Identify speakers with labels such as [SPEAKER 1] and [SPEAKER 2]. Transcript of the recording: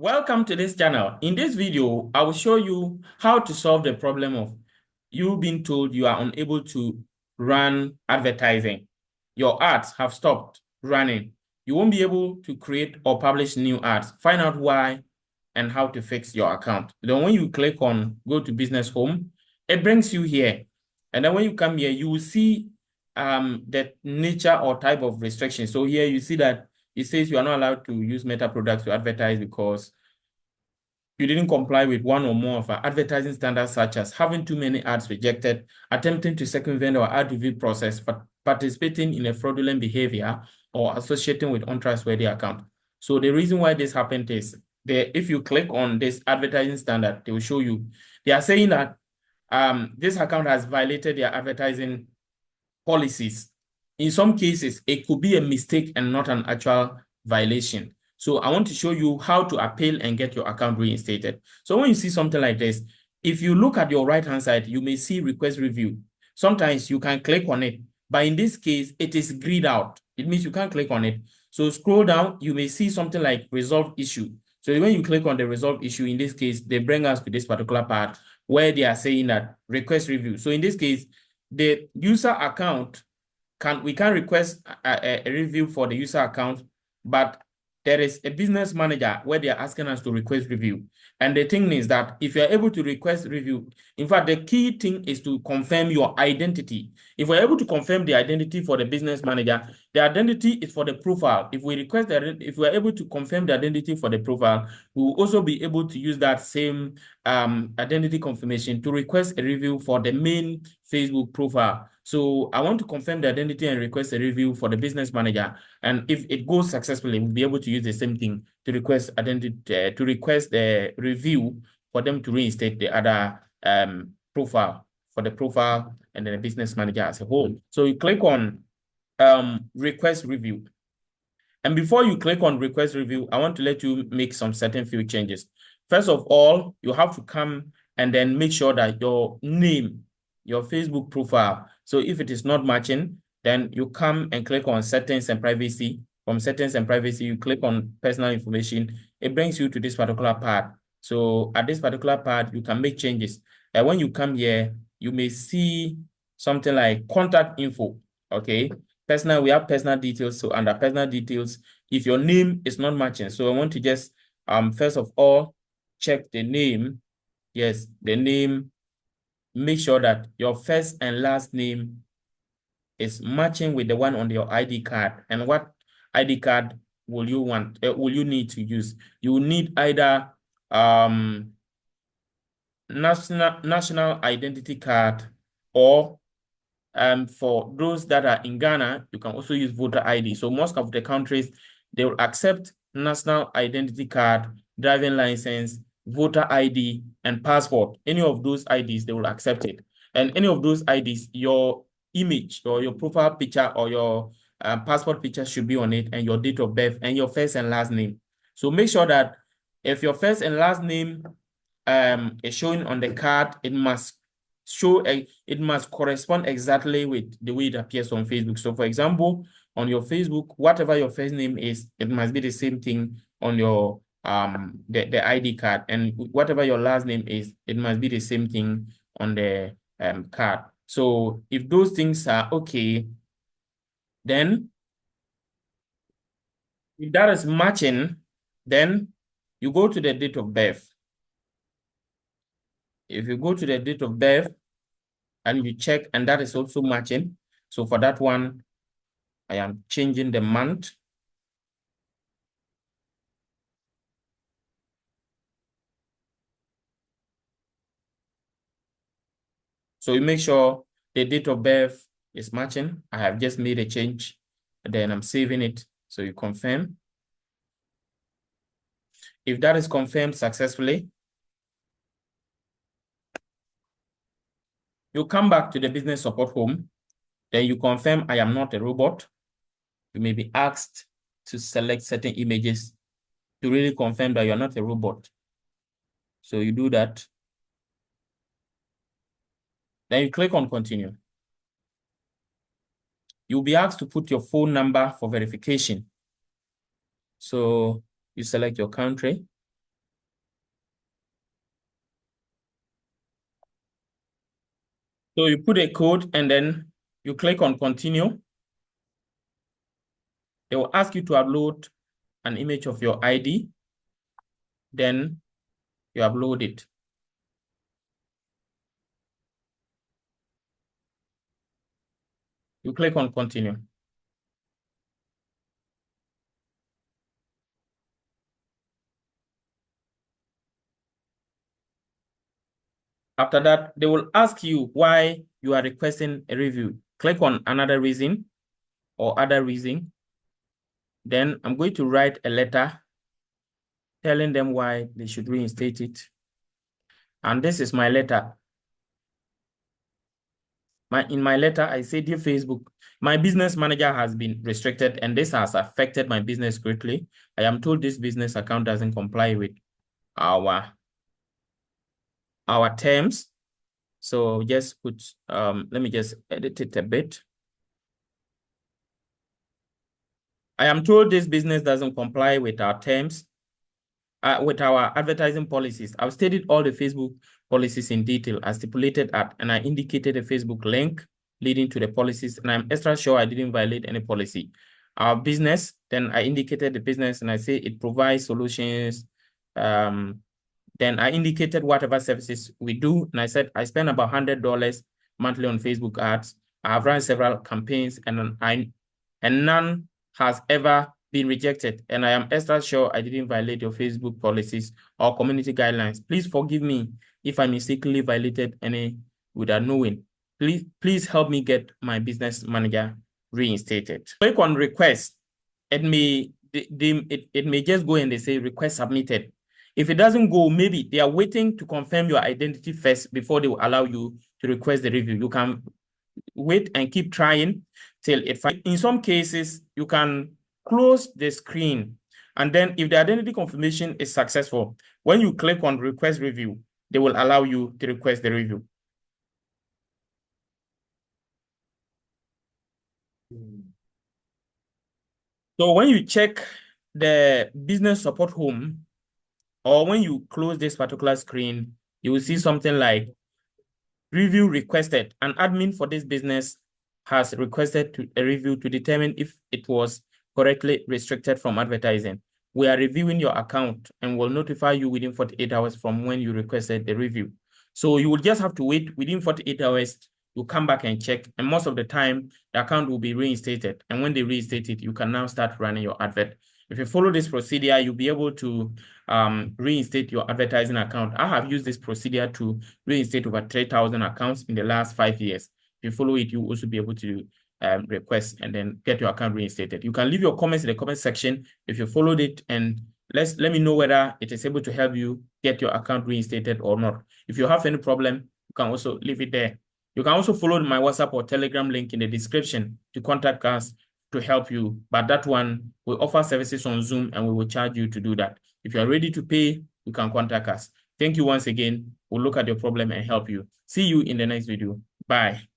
[SPEAKER 1] Welcome to this channel. In this video, I will show you how to solve the problem of you being told you are unable to run advertising. Your ads have stopped running. You won't be able to create or publish new ads. Find out why and how to fix your account. Then when you click on go to business home, it brings you here. And then when you come here, you will see the nature or type of restriction. So here you see that it says you are not allowed to use Meta products to advertise because you didn't comply with one or more of our advertising standards, such as having too many ads rejected, attempting to circumvent our ad review process, participating in a fraudulent behavior, or associating with untrustworthy account. So the reason why this happened is if you click on this advertising standard, they will show you. They are saying that this account has violated their advertising policies. In some cases, it could be a mistake and not an actual violation. So I want to show you how to appeal and get your account reinstated. So when you see something like this, if you look at your right-hand side, you may see request review. Sometimes you can click on it, but in this case, it is grayed out. It means you can't click on it. So scroll down, you may see something like resolve issue. So when you click on the resolve issue, in this case, they bring us to this particular part where they are saying that request review. So in this case, the user account we can request a review for the user account, but there is a business manager where they are asking us to request review. And the thing is that if you're able to request review, in fact, the key thing is to confirm your identity. If we're able to confirm the identity for the business manager, the identity is for the profile. If we're able to confirm the identity for the profile, we will also be able to use that same identity confirmation to request a review for the main Facebook profile. So I want to confirm the identity and request a review for the business manager. And if it goes successfully, we'll be able to use the same thing to request identity, to request the review for them to reinstate the other profile for the profile and then the business manager as a whole. So you click on request review. And before you click on request review, I want to let you make some certain few changes. First of all, you have to come and then make sure that your name, your Facebook profile. So if it is not matching, then you come and click on settings and privacy. From settings and privacy, you click on personal information. It brings you to this particular part. So at this particular part, you can make changes. And when you come here, you may see something like contact info. Okay. Personal, we have personal details. So under personal details, if your name is not matching, so I want to just first of all check the name. Yes, the name. Make sure that your first and last name is matching with the one on your ID card. And what ID card will you want? Will you need to use? You will need either national identity card, or for those that are in Ghana, you can also use voter ID. So most of the countries, they will accept national identity card, driving license, voter ID, and passport. Any of those IDs, they will accept it. And any of those IDs, your image or your profile picture or your passport picture should be on it, and your date of birth and your first and last name. So make sure that if your first and last name is showing on the card, it must correspond exactly with the way it appears on Facebook. So for example, on your Facebook, whatever your first name is, it must be the same thing on your the ID card, and whatever your last name is, it must be the same thing on the card. So if those things are okay, then if that is matching, then you go to the date of birth. If you go to the date of birth and you check, and that is also matching. So for that one, I am changing the month. So you make sure the date of birth is matching. I have just made a change, and then I'm saving it. So you confirm. If that is confirmed successfully, you come back to the business support home. Then you confirm I am not a robot. You may be asked to select certain images to really confirm that you're not a robot. So you do that. Then you click on continue. You'll be asked to put your phone number for verification. So you select your country. So you put a code and then you click on continue. They will ask you to upload an image of your ID. Then you upload it. You click on continue. After that, they will ask you why you are requesting a review. Click on another reason or other reason. Then I'm going to write a letter telling them why they should reinstate it. And this is my letter. In my letter, I say, dear Facebook, my business manager has been restricted and this has affected my business greatly. I am told this business account doesn't comply with our terms. So just put, let me just edit it a bit. I am told this business doesn't comply with our terms, with our advertising policies. I've stated all the Facebook policies in detail as stipulated at, and I indicated a Facebook link leading to the policies, and I'm extra sure I didn't violate any policy. Our business, then I indicated the business and I say it provides solutions. Then I indicated whatever services we do. And I said, I spend about $100 monthly on Facebook ads. I have run several campaigns and none has ever been rejected. And I am extra sure I didn't violate your Facebook policies or community guidelines. Please forgive me if I mistakenly violated any without knowing. Please help me get my business manager reinstated. Click on request. It may just go and they say request submitted. If it doesn't go, maybe they are waiting to confirm your identity first before they will allow you to request the review. You can wait and keep trying till it finds. In some cases, you can close the screen. And then if the identity confirmation is successful, when you click on request review, they will allow you to request the review. So when you check the business support home, or when you close this particular screen, you will see something like review requested. An admin for this business has requested a review to determine if it was correctly restricted from advertising. We are reviewing your account and will notify you within 48 hours from when you requested the review. So you will just have to wait within 48 hours. You come back and check. And most of the time, the account will be reinstated. And when they reinstate it, you can now start running your advert. If you follow this procedure, you'll be able to reinstate your advertising account. I have used this procedure to reinstate over 3,000 accounts in the last 5 years. If you follow it, you'll also be able to request and then get your account reinstated. You can leave your comments in the comment section if you followed it, and let me know whether it is able to help you get your account reinstated or not. If you have any problem, you can also leave it there. You can also follow my WhatsApp or Telegram link in the description to contact us to help you. But that one, we offer services on Zoom and we will charge you to do that. If you are ready to pay, you can contact us. Thank you once again. We'll look at your problem and help you. See you in the next video. Bye.